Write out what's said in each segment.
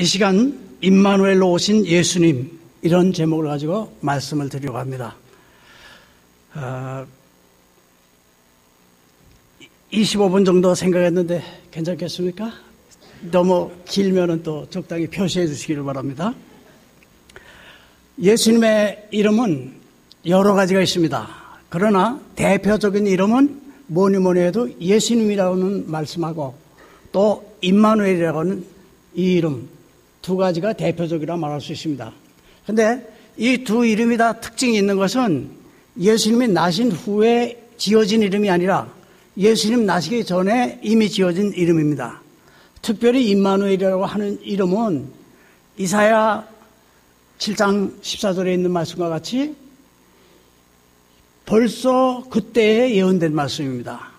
이 시간 임마누엘로 오신 예수님, 이런 제목을 가지고 말씀을 드리려고 합니다. 25분 정도 생각했는데 괜찮겠습니까? 너무 길면은 또 적당히 표시해 주시기를 바랍니다. 예수님의 이름은 여러 가지가 있습니다. 그러나 대표적인 이름은 뭐니 해도 예수님이라고는 말씀하고 또 임마누엘이라고 하는 이 이름 두 가지가 대표적이라 말할 수 있습니다. 그런데 이 두 이름이 다 특징이 있는 것은 예수님이 나신 후에 지어진 이름이 아니라 예수님 나시기 전에 이미 지어진 이름입니다. 특별히 임마누엘이라고 하는 이름은 이사야 7장 14절에 있는 말씀과 같이 벌써 그때에 예언된 말씀입니다.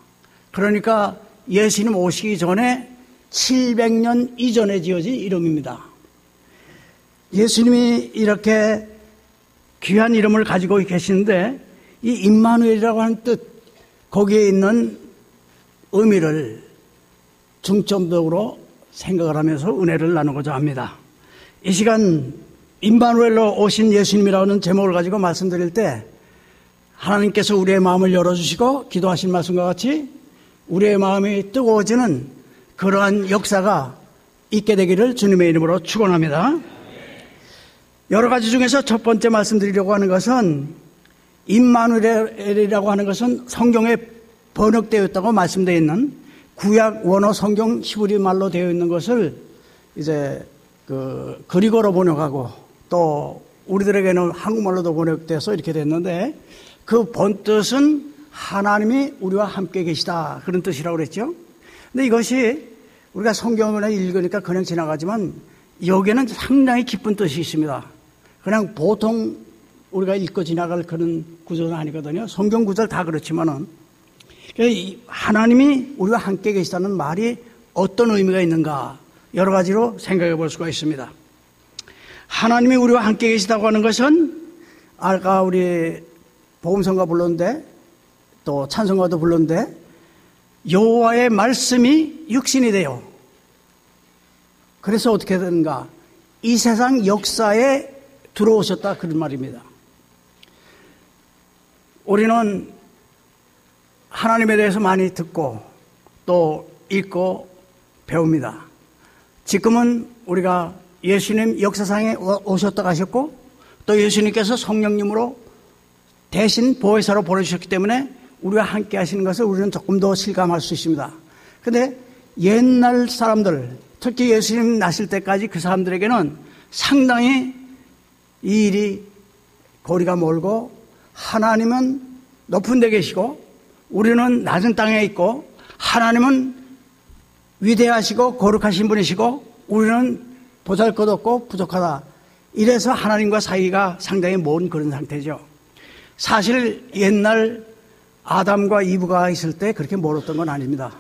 그러니까 예수님 오시기 전에 700년 이전에 지어진 이름입니다. 예수님이 이렇게 귀한 이름을 가지고 계시는데 이 임마누엘이라고 하는 뜻, 거기에 있는 의미를 중점적으로 생각을 하면서 은혜를 나누고자 합니다. 이 시간 임마누엘로 오신 예수님이라고 하는 제목을 가지고 말씀드릴 때 하나님께서 우리의 마음을 열어주시고 기도하신 말씀과 같이 우리의 마음이 뜨거워지는 그러한 역사가 있게 되기를 주님의 이름으로 축원합니다. 여러 가지 중에서 첫 번째 말씀드리려고 하는 것은 임마누엘이라고 하는 것은 성경에 번역되어 있다고 말씀되어 있는 구약 원어 성경 히브리 말로 되어 있는 것을 이제 그리고로 번역하고 또 우리들에게는 한국말로도 번역돼서 이렇게 됐는데 그 본뜻은 하나님이 우리와 함께 계시다 그런 뜻이라고 그랬죠. 근데 이것이 우리가 성경을 읽으니까 그냥 지나가지만 여기에는 상당히 깊은 뜻이 있습니다. 그냥 보통 우리가 읽고 지나갈 그런 구조는 아니거든요. 성경 구절 다 그렇지만은 하나님이 우리와 함께 계시다는 말이 어떤 의미가 있는가 여러 가지로 생각해 볼 수가 있습니다. 하나님이 우리와 함께 계시다고 하는 것은 아까 우리 복음성가 불렀는데 또 찬송가도 불렀는데 여호와의 말씀이 육신이 돼요. 그래서 어떻게 되는가? 이 세상 역사에 들어오셨다 그런 말입니다. 우리는 하나님에 대해서 많이 듣고 또 읽고 배웁니다. 지금은 우리가 예수님 역사상에 오셨다 가셨고 또 예수님께서 성령님으로 대신 보혜사로 보내주셨기 때문에 우리와 함께 하시는 것을 우리는 조금 더 실감할 수 있습니다. 그런데 옛날 사람들, 특히 예수님 나실 때까지 그 사람들에게는 상당히 이 일이 거리가 멀고 하나님은 높은 데 계시고 우리는 낮은 땅에 있고 하나님은 위대하시고 거룩하신 분이시고 우리는 보잘것없고 부족하다. 이래서 하나님과 사이가 상당히 먼 그런 상태죠. 사실 옛날 아담과 이브가 있을 때 그렇게 멀었던 건 아닙니다.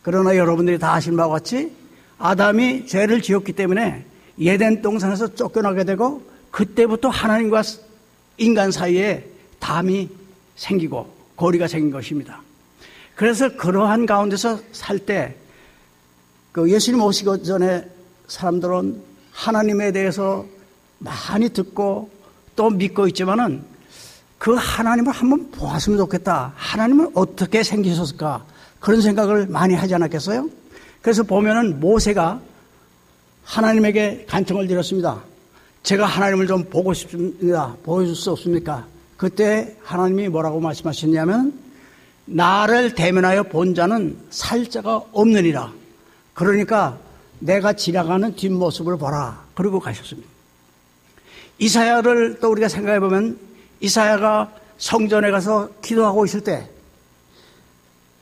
그러나 여러분들이 다 아시는 바와 같이 아담이 죄를 지었기 때문에 에덴 동산에서 쫓겨나게 되고 그때부터 하나님과 인간 사이에 담이 생기고 거리가 생긴 것입니다. 그래서 그러한 가운데서 살 때 예수님 오시기 전에 사람들은 하나님에 대해서 많이 듣고 또 믿고 있지만은 그 하나님을 한번 보았으면 좋겠다. 하나님은 어떻게 생기셨을까? 그런 생각을 많이 하지 않았겠어요? 그래서 보면은 모세가 하나님에게 간청을 드렸습니다. 제가 하나님을 좀 보고 싶습니다. 보여줄 수 없습니까? 그때 하나님이 뭐라고 말씀하셨냐면 나를 대면하여 본 자는 살 자가 없느니라. 그러니까 내가 지나가는 뒷모습을 보라. 그러고 가셨습니다. 이사야를 또 우리가 생각해 보면 이사야가 성전에 가서 기도하고 있을 때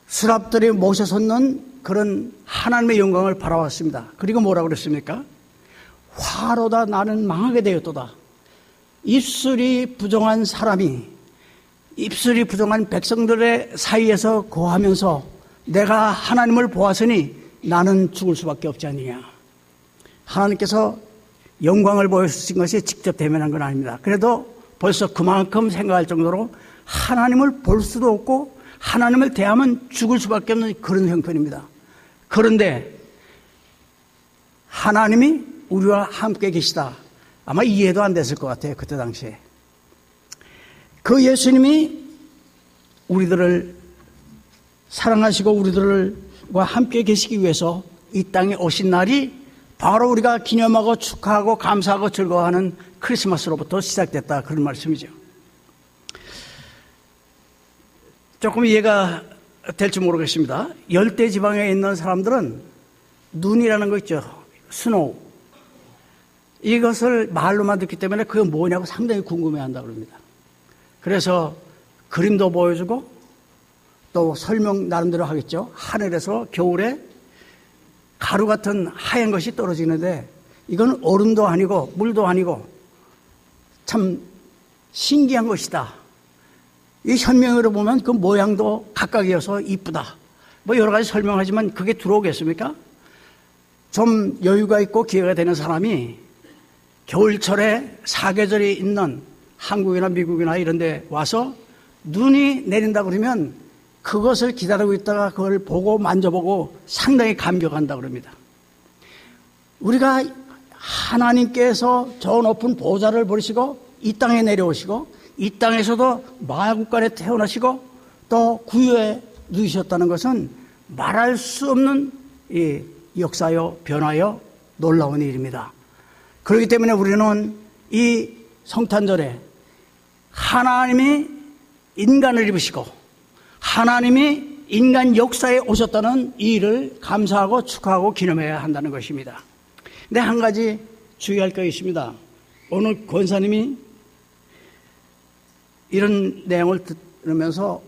스랍들이 모셔 섰는 그런 하나님의 영광을 바라왔습니다. 그리고 뭐라고 그랬습니까? 화로다 나는 망하게 되었도다. 입술이 부정한 사람이 입술이 부정한 백성들의 사이에서 거하면서 내가 하나님을 보았으니 나는 죽을 수밖에 없지 않느냐. 하나님께서 영광을 보여주신 것이 직접 대면한 건 아닙니다. 그래도 벌써 그만큼 생각할 정도로 하나님을 볼 수도 없고 하나님을 대하면 죽을 수밖에 없는 그런 형편입니다. 그런데 하나님이 우리와 함께 계시다. 아마 이해도 안 됐을 것 같아요. 그때 당시에. 그 예수님이 우리들을 사랑하시고 우리들과 함께 계시기 위해서 이 땅에 오신 날이 바로 우리가 기념하고 축하하고 감사하고 즐거워하는 크리스마스로부터 시작됐다. 그런 말씀이죠. 조금 이해가 될지 모르겠습니다. 열대 지방에 있는 사람들은 눈이라는 거 있죠. 스노우. 이것을 말로만 듣기 때문에 그게 뭐냐고 상당히 궁금해한다고 합니다. 그래서 그림도 보여주고 또 설명 나름대로 하겠죠. 하늘에서 겨울에 가루 같은 하얀 것이 떨어지는데 이건 얼음도 아니고 물도 아니고 참 신기한 것이다. 이 현명으로 보면 그 모양도 각각이어서 이쁘다. 뭐 여러 가지 설명하지만 그게 들어오겠습니까? 좀 여유가 있고 기회가 되는 사람이 겨울철에 사계절이 있는 한국이나 미국이나 이런 데 와서 눈이 내린다 그러면 그것을 기다리고 있다가 그걸 보고 만져보고 상당히 감격한다 그럽니다. 우리가 하나님께서 저 높은 보좌를 버리시고 이 땅에 내려오시고 이 땅에서도 마국간에 태어나시고 또 구유에 누이셨다는 것은 말할 수 없는 이 역사요 변화요 놀라운 일입니다. 그렇기 때문에 우리는 이 성탄절에 하나님이 인간을 입으시고 하나님이 인간 역사에 오셨다는 이 일을 감사하고 축하하고 기념해야 한다는 것입니다. 근데 한 가지 주의할 게 있습니다. 오늘 권사님이 이런 내용을 들으면서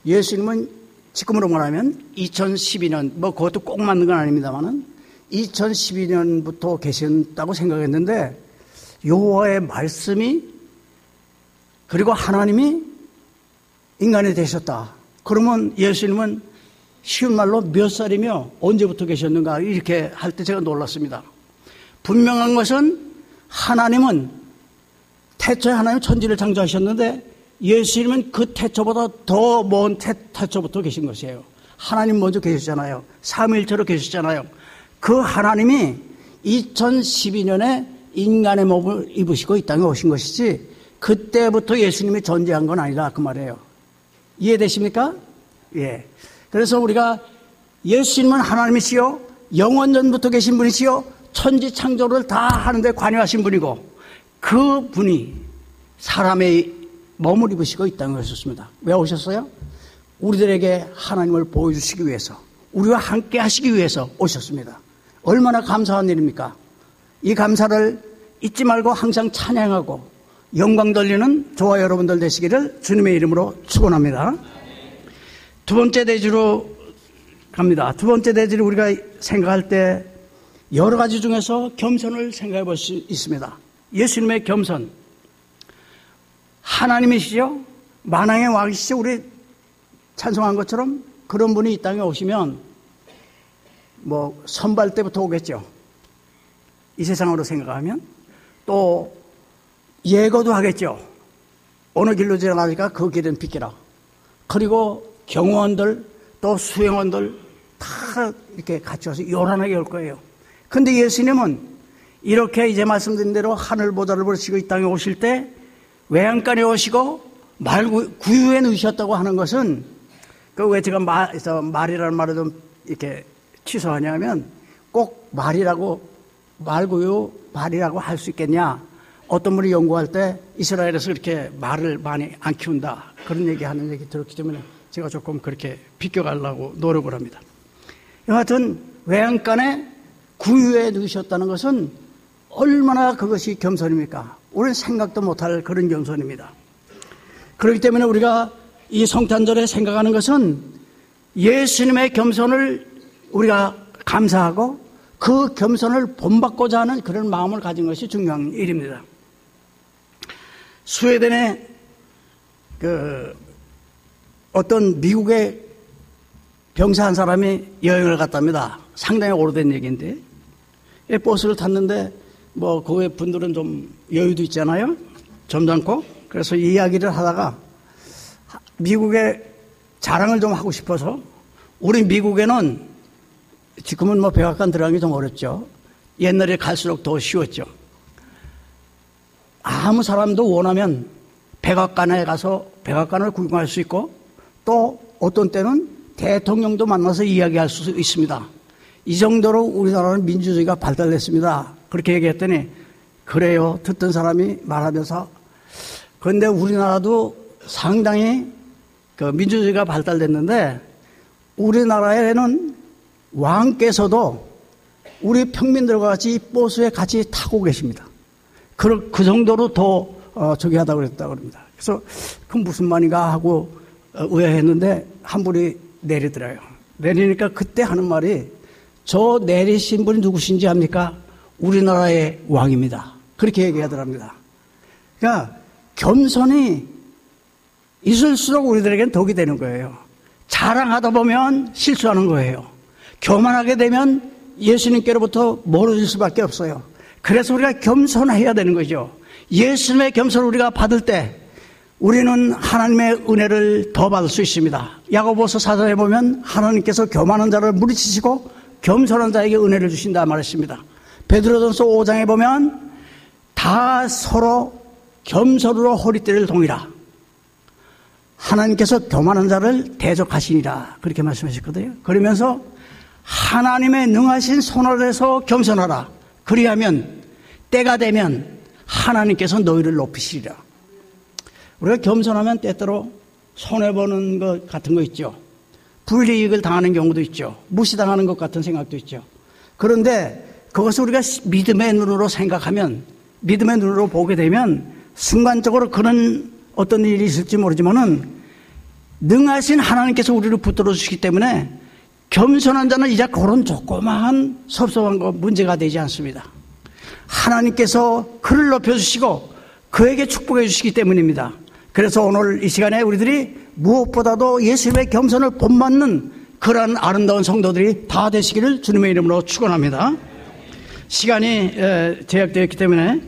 예수님은 지금으로 말하면 2012년, 뭐 그것도 꼭 맞는 건 아닙니다만은 2012년부터 계셨다고 생각했는데 여호와의 말씀이 그리고 하나님이 인간이 되셨다. 그러면 예수님은 쉬운 말로 몇 살이며 언제부터 계셨는가 이렇게 할 때 제가 놀랐습니다. 분명한 것은 하나님은 태초에 하나님 천지를 창조하셨는데 예수님은 그 태초보다 더 먼 태초부터 계신 것이에요. 하나님 먼저 계셨잖아요. 삼위일체로 계셨잖아요. 그 하나님이 2012년에 인간의 몸을 입으시고 이 땅에 오신 것이지 그때부터 예수님이 존재한 건 아니다 그 말이에요. 이해되십니까? 예. 그래서 우리가 예수님은 하나님이시요 영원전부터 계신 분이시요 천지 창조를 다 하는데 관여하신 분이고 그 분이 사람의 몸을 입으시고 이 땅에 오셨습니다. 왜 오셨어요? 우리들에게 하나님을 보여주시기 위해서 우리와 함께 하시기 위해서 오셨습니다. 얼마나 감사한 일입니까? 이 감사를 잊지 말고 항상 찬양하고 영광 돌리는 저와 여러분들 되시기를 주님의 이름으로 축원합니다. 두 번째 대지로 갑니다. 두 번째 대지를 우리가 생각할 때 여러 가지 중에서 겸손을 생각해 볼 수 있습니다. 예수님의 겸손. 하나님이시죠? 만왕의 왕이시죠? 우리 찬송한 것처럼 그런 분이 이 땅에 오시면 뭐 선발 때부터 오겠죠. 이 세상으로 생각하면 또 예고도 하겠죠. 어느 길로 지나가니까 그 길은 비키라. 그리고 경호원들 또 수행원들 다 이렇게 같이 와서 요란하게 올 거예요. 근데 예수님은 이렇게 이제 말씀드린 대로 하늘 보좌를 버리시고 이 땅에 오실 때 외양간에 오시고 구유에 누우셨다고 하는 것은 그 왜 제가 말이라는 말을 좀 이렇게 취소하냐면 꼭 말구유 말이라고 할 수 있겠냐. 어떤 분이 연구할 때 이스라엘에서 이렇게 말을 많이 안 키운다. 그런 얘기하는 얘기 들었기 때문에 제가 조금 그렇게 비껴가려고 노력을 합니다. 여하튼 외양간에 구유에 누우셨다는 것은 얼마나 그것이 겸손입니까? 우리는 생각도 못할 그런 겸손입니다. 그렇기 때문에 우리가 이 성탄절에 생각하는 것은 예수님의 겸손을 우리가 감사하고 그 겸손을 본받고자 하는 그런 마음을 가진 것이 중요한 일입니다. 스웨덴에 어떤 미국의 병사 한 사람이 여행을 갔답니다. 상당히 오래된 얘기인데 버스를 탔는데 뭐 거기 분들은 좀 여유도 있잖아요. 점잖고. 그래서 이야기를 하다가 미국의 자랑을 좀 하고 싶어서 우리 미국에는 지금은 뭐 백악관 들어가기 좀 어렵죠. 옛날에 갈수록 더 쉬웠죠. 아무 사람도 원하면 백악관에 가서 백악관을 구경할 수 있고 또 어떤 때는 대통령도 만나서 이야기할 수 있습니다. 이 정도로 우리나라는 민주주의가 발달됐습니다. 그렇게 얘기했더니 그래요. 듣던 사람이 말하면서 그런데 우리나라도 상당히 그 민주주의가 발달됐는데 우리나라에는 왕께서도 우리 평민들과 같이 버스에 같이 타고 계십니다. 그 정도로 더 저기 하다고 그랬다고 합니다. 그래서 그 무슨 말인가 하고 의아했는데 한 분이 내리더래요. 내리니까 그때 하는 말이 저 내리신 분이 누구신지 압니까? 우리나라의 왕입니다. 그렇게 얘기하더랍니다. 그러니까 겸손이 있을수록 우리들에게는 덕이 되는 거예요. 자랑하다 보면 실수하는 거예요. 교만하게 되면 예수님께로부터 멀어질 수밖에 없어요. 그래서 우리가 겸손해야 되는 거죠. 예수님의 겸손을 우리가 받을 때 우리는 하나님의 은혜를 더 받을 수 있습니다. 야고보서 4장에 보면 하나님께서 교만한 자를 물리치시고 겸손한 자에게 은혜를 주신다 말했습니다. 베드로전서 5장에 보면 다 서로 겸손으로 허리띠를 동이라. 하나님께서 교만한 자를 대적하시니라. 그렇게 말씀하셨거든요. 그러면서 하나님의 능하신 손 아래서 겸손하라. 그리하면 때가 되면 하나님께서 너희를 높이시리라. 우리가 겸손하면 때때로 손해보는 것 같은 거 있죠. 불이익을 당하는 경우도 있죠. 무시당하는 것 같은 생각도 있죠. 그런데 그것을 우리가 믿음의 눈으로 생각하면, 믿음의 눈으로 보게 되면 순간적으로 그런 어떤 일이 있을지 모르지만은 능하신 하나님께서 우리를 붙들어 주시기 때문에 겸손한 자는 이제 그런 조그마한 섭섭한 거 문제가 되지 않습니다. 하나님께서 그를 높여주시고 그에게 축복해 주시기 때문입니다. 그래서 오늘 이 시간에 우리들이 무엇보다도 예수님의 겸손을 본받는 그러한 아름다운 성도들이 다 되시기를 주님의 이름으로 축원합니다. 시간이 제약되어 있기 때문에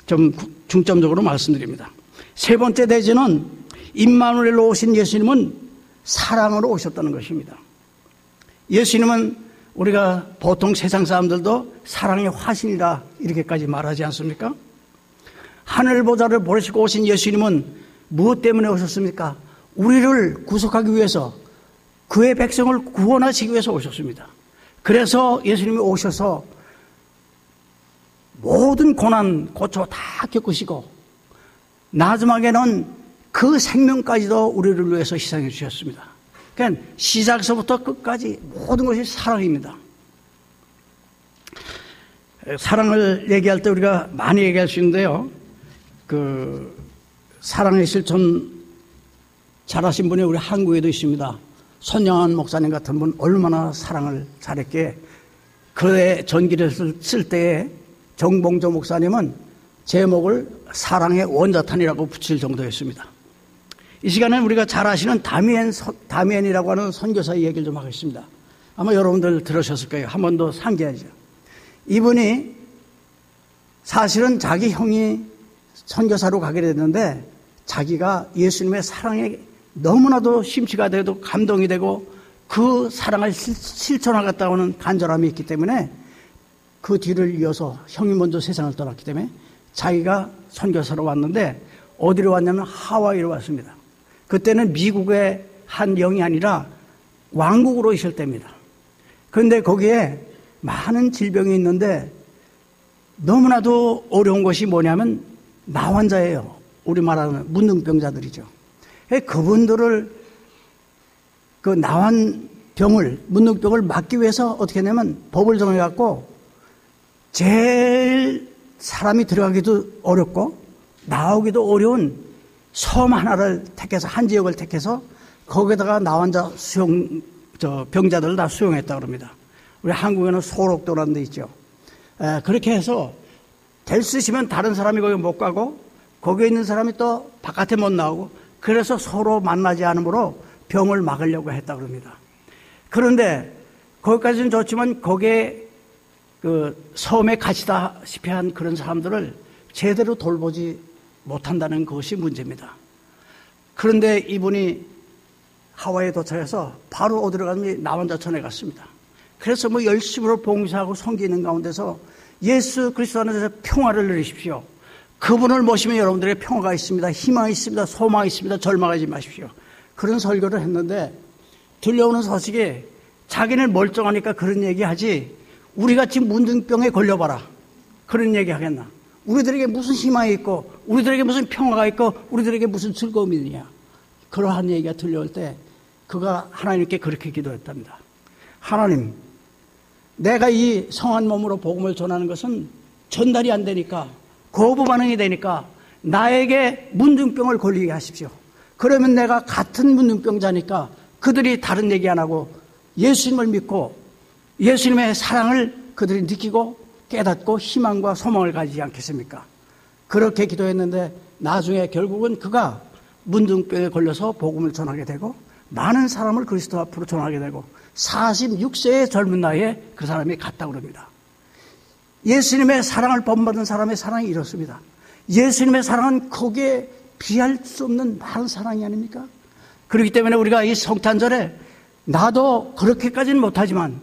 좀 중점적으로 말씀드립니다. 세 번째 대지는 임마누엘로 오신 예수님은 사랑으로 오셨다는 것입니다. 예수님은 우리가 보통 세상 사람들도 사랑의 화신이라 이렇게까지 말하지 않습니까? 하늘보좌를 버리시고 오신 예수님은 무엇 때문에 오셨습니까? 우리를 구속하기 위해서, 그의 백성을 구원하시기 위해서 오셨습니다. 그래서 예수님이 오셔서 모든 고난, 고초 다 겪으시고 마지막에는 그 생명까지도 우리를 위해서 희생해 주셨습니다. 그러니까 시작서부터 끝까지 모든 것이 사랑입니다. 사랑을 얘기할 때 우리가 많이 얘기할 수 있는데요. 사랑의 실천 잘하신 분이 우리 한국에도 있습니다. 손영한 목사님 같은 분 얼마나 사랑을 잘했기에 그의 전기를 쓸 때에 정봉조 목사님은 제목을 사랑의 원자탄이라고 붙일 정도였습니다. 이 시간에 우리가 잘 아시는 다미엔이라고 하는 선교사의 얘기를 좀 하겠습니다. 아마 여러분들 들으셨을 거예요. 한 번 더 상기하죠. 이분이 사실은 자기 형이 선교사로 가게 됐는데 자기가 예수님의 사랑에 너무나도 심취가 되고 감동이 되고 그 사랑을 실천하겠다고 하는 간절함이 있기 때문에 그 뒤를 이어서 형이 먼저 세상을 떠났기 때문에 자기가 선교사로 왔는데 어디로 왔냐면 하와이로 왔습니다. 그때는 미국의 한 영이 아니라 왕국으로 있을 때입니다. 그런데 거기에 많은 질병이 있는데 너무나도 어려운 것이 뭐냐면 나환자예요. 우리 말하는 문둥병자들이죠. 그분들을 그 나환병을, 문둥병을 막기 위해서 어떻게 하냐면 법을 정해갖고 제일 사람이 들어가기도 어렵고 나오기도 어려운 섬 하나를 택해서, 한 지역을 택해서 거기다가 나환자 병자들을 다 수용했다고 합니다. 우리 한국에는 소록도라는 데 있죠. 그렇게 해서 될 수 있으면 다른 사람이 거기 못 가고 거기에 있는 사람이 또 바깥에 못 나오고 그래서 서로 만나지 않으므로 병을 막으려고 했다고 합니다. 그런데 거기까지는 좋지만 거기에 그 섬에 갇히다시피 한 그런 사람들을 제대로 돌보지 못한다는 것이 문제입니다. 그런데 이분이 하와이에 도착해서 바로 어디로 가면 나환자촌에 갔습니다. 그래서 열심으로 봉사하고 섬기는 가운데서 예수 그리스도 안에서 평화를 누리십시오. 그분을 모시면 여러분들의 평화가 있습니다. 희망이 있습니다. 소망이 있습니다. 절망하지 마십시오. 그런 설교를 했는데 들려오는 소식에 자기는 멀쩡하니까 그런 얘기하지 우리같이 문둥병에 걸려봐라 그런 얘기 하겠나. 우리들에게 무슨 희망이 있고 우리들에게 무슨 평화가 있고 우리들에게 무슨 즐거움이 있느냐. 그러한 얘기가 들려올 때 그가 하나님께 그렇게 기도했답니다. 하나님, 내가 이 성한 몸으로 복음을 전하는 것은 전달이 안 되니까 거부 반응이 되니까 나에게 문둥병을 걸리게 하십시오. 그러면 내가 같은 문둥병자니까 그들이 다른 얘기 안 하고 예수님을 믿고 예수님의 사랑을 그들이 느끼고 깨닫고 희망과 소망을 가지지 않겠습니까? 그렇게 기도했는데 나중에 결국은 그가 문둥병에 걸려서 복음을 전하게 되고 많은 사람을 그리스도 앞으로 전하게 되고 46세의 젊은 나이에 그 사람이 갔다고 그럽니다. 예수님의 사랑을 본받은 사람의 사랑이 이렇습니다. 예수님의 사랑은 거기에 비할 수 없는 많은 사랑이 아닙니까? 그렇기 때문에 우리가 이 성탄절에 나도 그렇게까지는 못하지만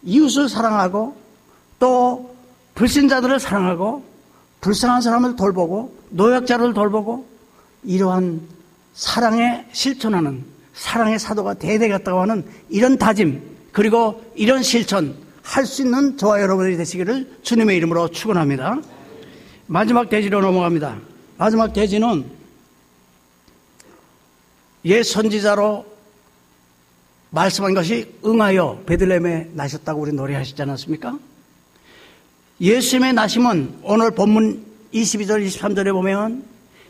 이웃을 사랑하고 또 불신자들을 사랑하고 불쌍한 사람을 돌보고 노약자를 돌보고 이러한 사랑에 실천하는 사랑의 사도가 되겠다고 하는 이런 다짐 그리고 이런 실천 할 수 있는 저와 여러분이 되시기를 주님의 이름으로 축원합니다. 마지막 대지로 넘어갑니다. 마지막 대지는 옛 선지자로 말씀한 것이 응하여 베들레헴에 나셨다고 우리 노래하시지 않았습니까? 예수님의 나심은 오늘 본문 22절 23절에 보면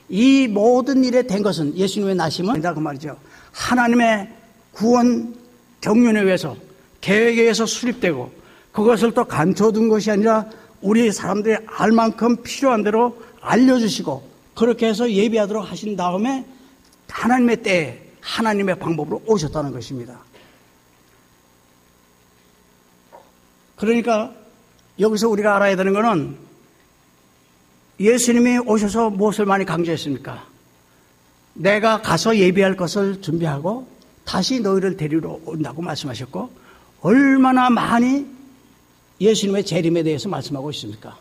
이 모든 일에 된 것은 예수님의 나심은 그 말이죠. 하나님의 구원 경륜에 의해서 계획에 의해서 수립되고 그것을 또 감춰둔 것이 아니라 우리 사람들이 알 만큼 필요한 대로 알려주시고 그렇게 해서 예비하도록 하신 다음에 하나님의 때에 하나님의 방법으로 오셨다는 것입니다. 그러니까 여기서 우리가 알아야 되는 것은 예수님이 오셔서 무엇을 많이 강조했습니까? 내가 가서 예비할 것을 준비하고 다시 너희를 데리러 온다고 말씀하셨고 얼마나 많이 예수님의 재림에 대해서 말씀하고 있습니까?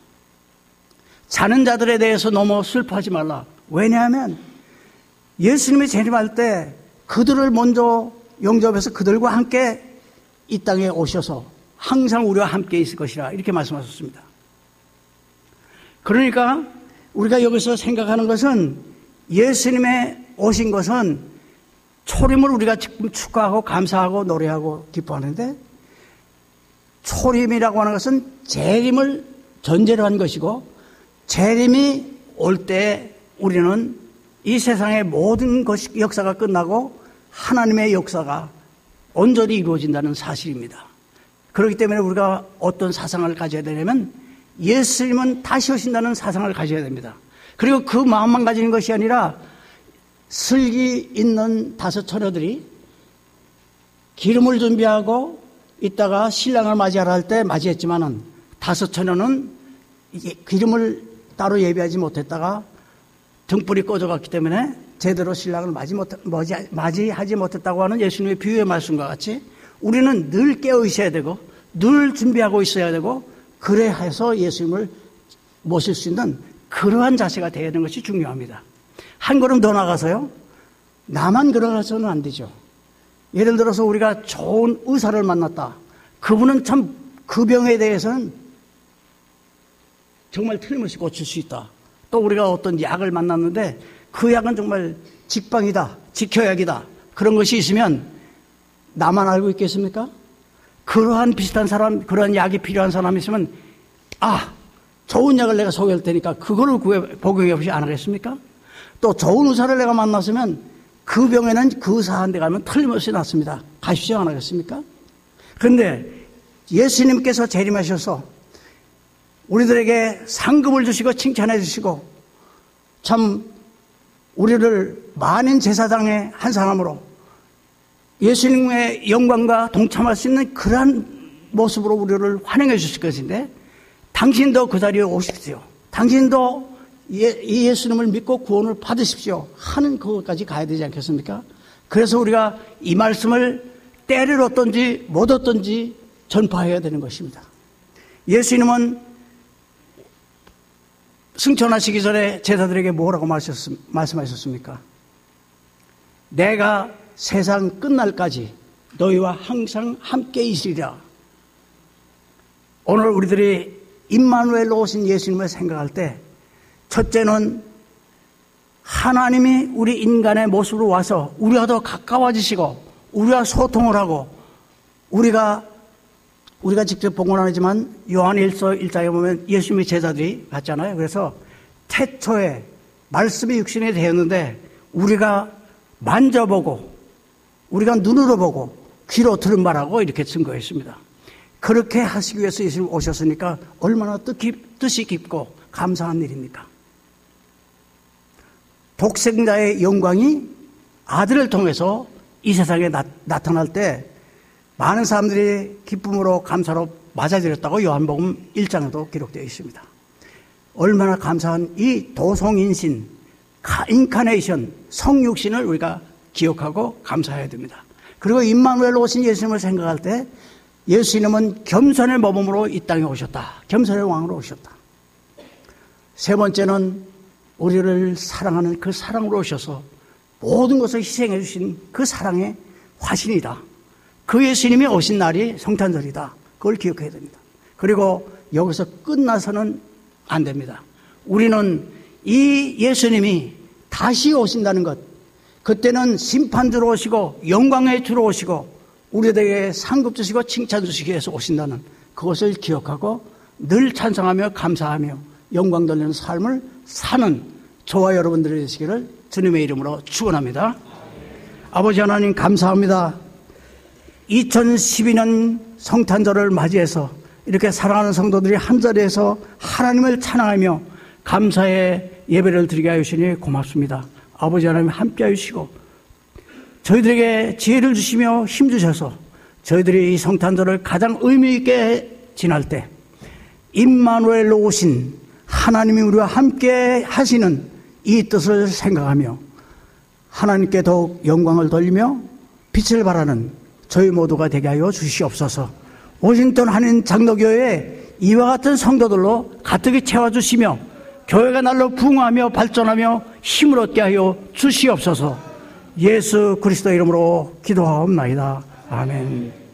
자는 자들에 대해서 너무 슬퍼하지 말라. 왜냐하면 예수님이 재림할 때 그들을 먼저 영접해서 그들과 함께 이 땅에 오셔서 항상 우리와 함께 있을 것이라 이렇게 말씀하셨습니다. 그러니까 우리가 여기서 생각하는 것은 예수님의 오신 것은 초림을 우리가 지금 축하하고 감사하고 노래하고 기뻐하는데 초림이라고 하는 것은 재림을 전제로 한 것이고 재림이 올 때 우리는 이 세상의 모든 역사가 끝나고 하나님의 역사가 온전히 이루어진다는 사실입니다. 그렇기 때문에 우리가 어떤 사상을 가져야 되냐면 예수님은 다시 오신다는 사상을 가져야 됩니다. 그리고 그 마음만 가지는 것이 아니라 슬기 있는 5 처녀들이 기름을 준비하고 이따가 신랑을 맞이하라 할 때 맞이했지만은 5 처녀는 기름을 따로 예비하지 못했다가 등불이 꺼져갔기 때문에 제대로 신랑을 맞이하지 못했다고 하는 예수님의 비유의 말씀과 같이 우리는 늘 깨어 있어야 되고 늘 준비하고 있어야 되고 그래 해서 예수님을 모실 수 있는 그러한 자세가 되어야 되는 것이 중요합니다. 한 걸음 더 나가서요. 나만 걸어가서는 안 되죠. 예를 들어서 우리가 좋은 의사를 만났다. 그분은 참 그 병에 대해서는 정말 틀림없이 고칠 수 있다. 또 우리가 어떤 약을 만났는데 그 약은 정말 직방이다. 직효약이다. 그런 것이 있으면 나만 알고 있겠습니까? 그러한 비슷한 사람, 그러한 약이 필요한 사람이 있으면 좋은 약을 내가 소개할 테니까 그거를 복용해 보시 안 하겠습니까? 또 좋은 의사를 내가 만났으면 그 병에는 그 의사한 데 가면 틀림없이 낫습니다. 가십시오 안 하겠습니까? 그런데 예수님께서 재림하셔서 우리들에게 상급을 주시고 칭찬해 주시고 참 우리를 만인 제사장의 한 사람으로 예수님의 영광과 동참할 수 있는 그러한 모습으로 우리를 환영해 주실 것인데 당신도 그 자리에 오십시오. 당신도 예수님을 믿고 구원을 받으십시오 하는 그것까지 가야 되지 않겠습니까? 그래서 우리가 이 말씀을 때를 얻든지 못 얻든지 전파해야 되는 것입니다. 예수님은 승천하시기 전에 제자들에게 뭐라고 말씀하셨습니까? 내가 세상 끝날까지 너희와 항상 함께 있으리라. 오늘 우리들이 임마누엘로 오신 예수님을 생각할 때 첫째는 하나님이 우리 인간의 모습으로 와서 우리와 더 가까워지시고 우리와 소통을 하고 우리가 직접 본 건 아니지만 요한일서 1장에 보면 예수님의 제자들이 갔잖아요. 그래서 태초에 말씀이 육신이 되었는데 우리가 만져보고 우리가 눈으로 보고 귀로 들은 말하고 이렇게 증거했습니다. 그렇게 하시기 위해서 예수님 오셨으니까 얼마나 뜻이 깊고 감사한 일입니까? 독생자의 영광이 아들을 통해서 이 세상에 나타날 때 많은 사람들이 기쁨으로 감사로 맞아들였다고 요한복음 1장에도 기록되어 있습니다. 얼마나 감사한 이 도성인신, 인카네이션, 성육신을 우리가 기억하고 감사해야 됩니다. 그리고 임마누엘로 오신 예수님을 생각할 때 예수님은 겸손의 모범으로 이 땅에 오셨다. 겸손의 왕으로 오셨다. 세 번째는 우리를 사랑하는 그 사랑으로 오셔서 모든 것을 희생해 주신 그 사랑의 화신이다. 그 예수님이 오신 날이 성탄절이다. 그걸 기억해야 됩니다. 그리고 여기서 끝나서는 안 됩니다. 우리는 이 예수님이 다시 오신다는 것, 그때는 심판주로 오시고 영광의 주로 오시고 우리에게 상급 주시고 칭찬 주시기 위해서 오신다는 그것을 기억하고 늘 찬송하며 감사하며 영광 돌리는 삶을 사는 저와 여러분들이 되시기를 주님의 이름으로 축원합니다. 아버지 하나님 감사합니다. 2012년 성탄절을 맞이해서 이렇게 사랑하는 성도들이 한자리에서 하나님을 찬양하며 감사의 예배를 드리게 하시니 고맙습니다. 아버지 하나님 함께 하시고 저희들에게 지혜를 주시며 힘 주셔서 저희들이 이 성탄절을 가장 의미 있게 지날 때 임마누엘로 오신 하나님이 우리와 함께 하시는 이 뜻을 생각하며 하나님께 더욱 영광을 돌리며 빛을 발하는 저희 모두가 되게 하여 주시옵소서. 워싱턴 한인 장로교회에 이와 같은 성도들로 가득히 채워주시며 교회가 날로 부흥하며 발전하며 힘을 얻게 하여 주시옵소서. 예수 그리스도 이름으로 기도하옵나이다. 아멘.